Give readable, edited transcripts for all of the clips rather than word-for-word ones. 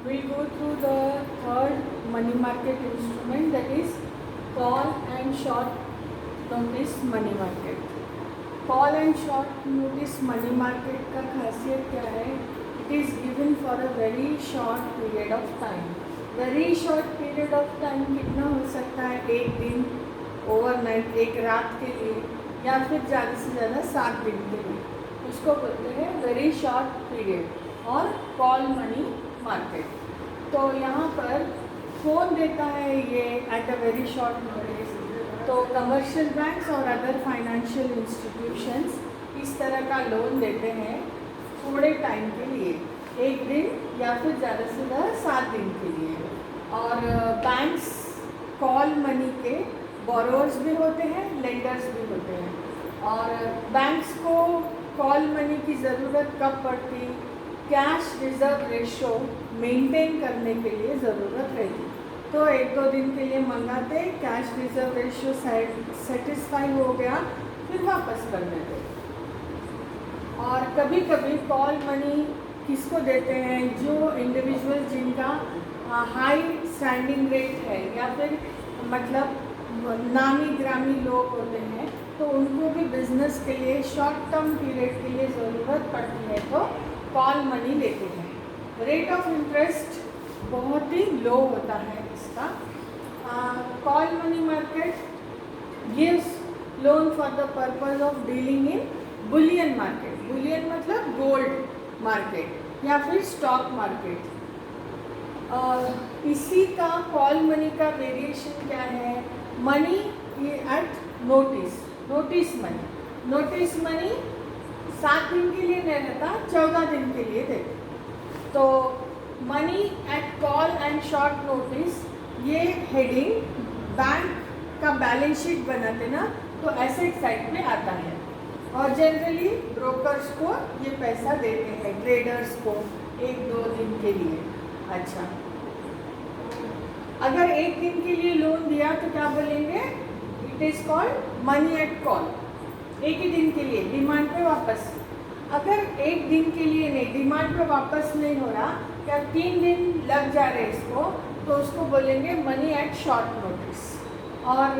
we'll go through the third money market instrument, that is call and short notice money market. Call and short notice money market का खासियत क्या है? It is given for a very short period of time. Very short period of time कितना हो सकता है? एक दिन, ओवरनाइट, एक रात के लिए, या फिर ज़्यादा से ज़्यादा 7 दिन के लिए. उसको बोलते हैं वेरी शॉर्ट पीरियड और कॉल मनी मार्केट. तो यहाँ पर कौन देता है ये at a very short notice? तो कमर्शियल बैंक्स और अदर फाइनेंशियल इंस्टीट्यूशंस इस तरह का लोन देते हैं थोड़े टाइम के लिए, एक दिन या फिर ज़्यादा से ज़्यादा 7 दिन के लिए. और बैंक्स कॉल मनी के बोरोअर्स भी होते हैं, लेंडर्स भी होते हैं. और बैंक्स को कॉल मनी की ज़रूरत कब पड़ती? कैश रिजर्व रेशो मेंटेन करने के लिए ज़रूरत रहती. तो 1-2 दिन के लिए मंगाते, कैश रिजर्व रेशियो सेटिस्फाई हो गया, फिर वापस कर देते. और कभी कभी कॉल मनी किसको देते हैं? जो इंडिविजुअल जिनका हाई स्टैंडिंग रेट है या फिर मतलब नामी ग्रामी लोग होते हैं, तो उनको भी बिजनेस के लिए शॉर्ट टर्म पीरियड के लिए ज़रूरत पड़ती है, तो कॉल मनी लेते हैं. रेट ऑफ इंटरेस्ट बहुत ही लो होता है इसका. Call money market gives loan for the purpose of dealing in Boolean market. Boolean मतलब गोल्ड मार्केट या फिर स्टॉक मार्केट. इसी का कॉल मनी का वेरिएशन क्या है? Money at notice, notice money. Notice money 7 दिन के लिए नहीं रहता, 14 दिन के लिए देते. तो money at call and short notice, ये हेडिंग बैंक का बैलेंस शीट बनाते ना, तो एसेट साइड पे आता है. और जनरली ब्रोकर्स को ये पैसा देते हैं, ट्रेडर्स को 1-2 दिन के लिए. अच्छा, अगर 1 दिन के लिए लोन दिया तो क्या बोलेंगे? It is called money at call. एक ही दिन के लिए, डिमांड पे वापस. अगर 1 दिन के लिए नहीं, डिमांड पे वापस नहीं हो रहा, या 3 दिन लग जा रहे इसको, तो उसको बोलेंगे मनी एट शॉर्ट नोटिस. और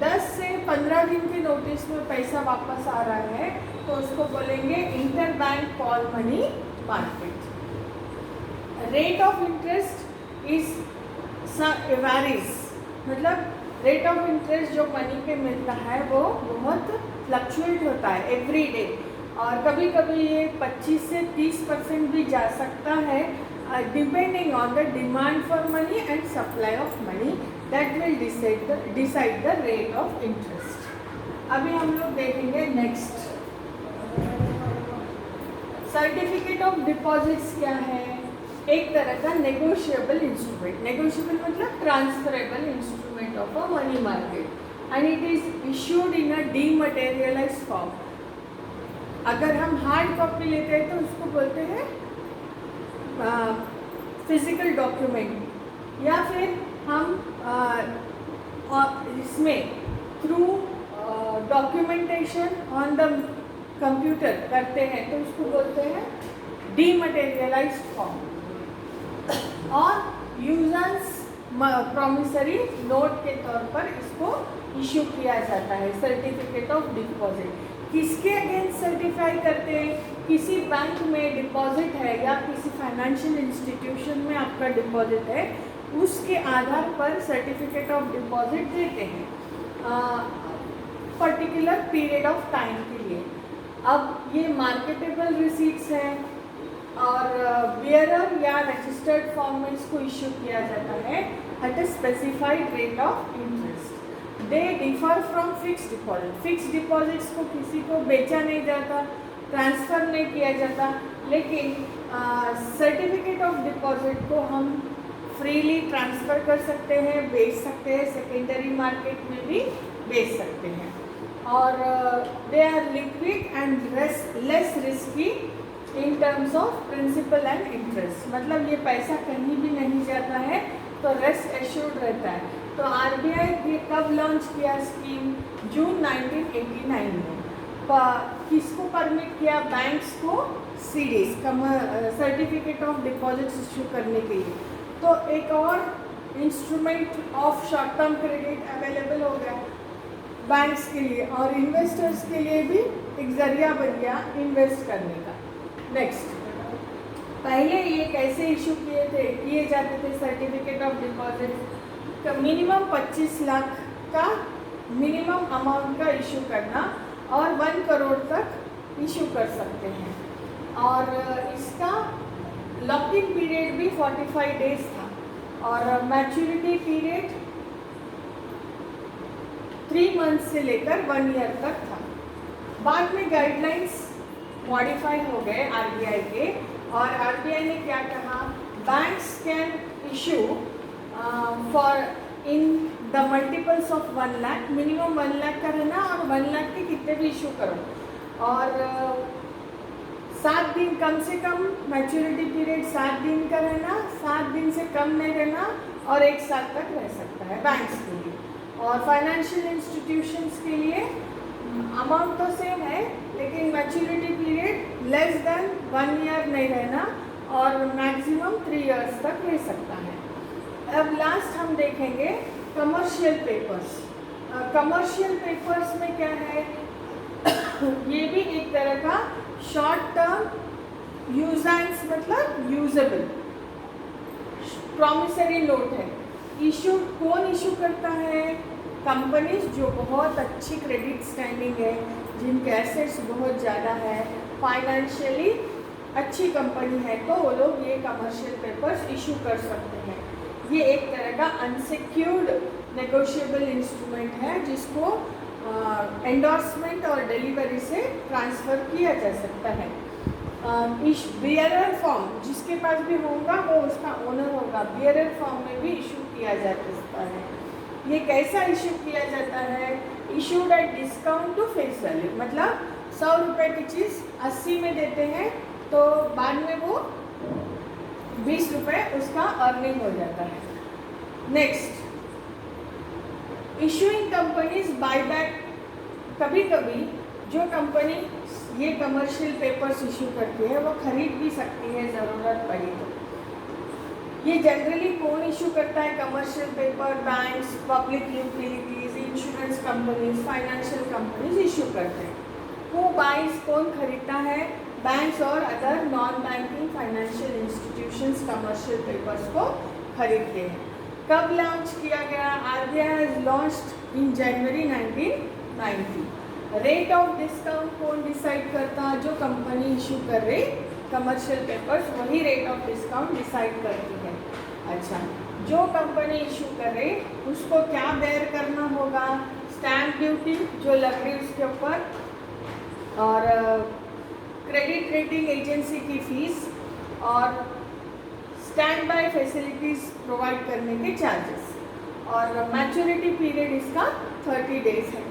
10 से 15 दिन के नोटिस में पैसा वापस आ रहा है, तो उसको बोलेंगे inter bank call money market. Rate of interest is varies, मतलब रेट ऑफ इंटरेस्ट जो मनी पे मिलता है वो बहुत फ्लक्चुएट होता है एवरी डे. और कभी कभी ये 25 से 30% भी जा सकता है, depending on the demand for money and supply of money, that will decide the rate of interest. अभी हम लोग देखेंगे नेक्स्ट. सर्टिफिकेट ऑफ डिपॉजिट्स क्या है? एक तरह का नेगोशिएबल इंस्ट्रूमेंट. नेगोशिएबल मतलब transferable instrument of a money market, and it is issued in a dematerialised form. अगर हम हार्ड कॉपी लेते हैं तो उसको बोलते हैं फिजिकल डॉक्यूमेंट, या फिर हम इसमें through documentation on the computer करते हैं, तो उसको बोलते हैं डीमटेरियलाइज्ड फॉर्म. और यूजर्स प्रॉमिसरी नोट के तौर पर इसको इश्यू किया जाता है. सर्टिफिकेट ऑफ डिपॉजिट किसके अगेंस्ट सर्टिफाई करते हैं? किसी बैंक में डिपॉजिट है या किसी फाइनेंशियल इंस्टीट्यूशन में आपका डिपॉजिट है, उसके आधार पर सर्टिफिकेट ऑफ डिपॉजिट देते हैं पर्टिकुलर पीरियड ऑफ टाइम के लिए. अब ये मार्केटेबल रिसीट्स हैं और बियरर या रजिस्टर्ड फॉर्म में इसको इश्यू किया जाता है at a specified rate of interest. They differ from fix deposit. Fix deposits को किसी को बेचा नहीं जाता, ट्रांसफ़र नहीं किया जाता, लेकिन सर्टिफिकेट ऑफ डिपॉजिट को हम फ्रीली ट्रांसफ़र कर सकते हैं, बेच सकते हैं, सेकेंडरी मार्केट में भी बेच सकते हैं. और they are liquid and less risky in terms of principal and interest. मतलब ये पैसा कहीं भी नहीं जाता है, तो रेस्ट एश्योर्ड रहता है. तो आरबीआई ने कब लॉन्च किया स्कीम? जून 1989 में. किसको परमिट किया? बैंक्स को CDs certificate of deposit issue करने के लिए। तो एक और instrument of short term credit available हो गया बैंक्स के लिए, और इन्वेस्टर्स के लिए भी एक जरिया बन गया इन्वेस्ट करने का। नेक्स्ट, पहले ये कैसे इशू किए जाते थे certificate of deposit? Minimum 25 lakh का मिनिमम अमाउंट का इशू करना और 1 करोड़ तक इशू कर सकते हैं, और इसका लॉक इन पीरियड भी 45 डेज था, और मैच्योरिटी पीरियड 3 मंथ से लेकर 1 ईयर तक था। बाद में गाइडलाइंस मॉडिफाई हो गए आरबीआई के, और आरबीआई ने क्या कहा? Banks can issue for in the multiples of 1 lakh, minimum 1 lakh का रहना, और 1 लाख के कितने भी इशू करो, और 7 दिन कम से कम मैच्योरिटी पीरियड 7 दिन का रहना, 7 दिन से कम नहीं रहना, और 1 साल तक रह सकता है बैंक्स के लिए। और फाइनेंशियल इंस्टीट्यूशंस के लिए अमाउंट तो सेम है, लेकिन maturity period less than 1 year नहीं रहना, और मैक्सिमम 3 इयर्स तक रह सकता है। अब लास्ट हम देखेंगे कमर्शियल पेपर्स। कमर्शियल पेपर्स में क्या है? ये भी एक तरह का शॉर्ट टर्म यूजेंस, मतलब यूजेबल प्रॉमिसरी नोट है। इशू कौन इशू करता है? कंपनीज जो बहुत अच्छी क्रेडिट स्टैंडिंग है, जिनके एसेट्स बहुत ज़्यादा है, फाइनेंशियली अच्छी कंपनी है, तो वो लोग ये कमर्शियल पेपर्स इशू कर सकते हैं। ये एक तरह का अनसिक्योर्ड नेगोशिएबल इंस्ट्रूमेंट है, जिसको एंडोर्समेंट और डिलीवरी से ट्रांसफ़र किया जा सकता है। बियरर फॉर्म जिसके पास भी होगा वो उसका ओनर होगा, बियरर फॉर्म में भी इशू किया जा सकता है। ये कैसा इशू किया जाता है? Issued at discount to face value, मतलब 100 रुपये की चीज़ 80 में देते हैं, तो बाद में वो 20 रुपये उसका अर्निंग हो जाता है। Next, issuing companies buyback. कभी कभी जो कंपनी ये कमर्शियल पेपर्स इशू करती है वो खरीद भी सकती है ज़रूरत पड़ी तो। ये जनरली कौन इशू करता है commercial paper? Banks, public utilities, insurance companies, financial companies issue करते हैं। हु बाइज, कौन खरीदता है? बैंक्स और other non banking financial institutions commercial papers को खरीदते हैं। कब लॉन्च किया गया? RBI has launched in January 1990। Rate of discount कौन डिसाइड करता? जो कंपनी इशू कर रही कमर्शियल पेपर्स, वही रेट ऑफ डिस्काउंट डिसाइड करती है। अच्छा, जो कंपनी इशू कर रही उसको क्या बेयर करना होगा? स्टैम्प ड्यूटी जो लग रही उसके ऊपर, और क्रेडिट रेटिंग एजेंसी की फीस, और स्टैंड बाय फैसिलिटीज़ प्रोवाइड करने के चार्जेस, और मैच्योरिटी पीरियड इसका 30 डेज है।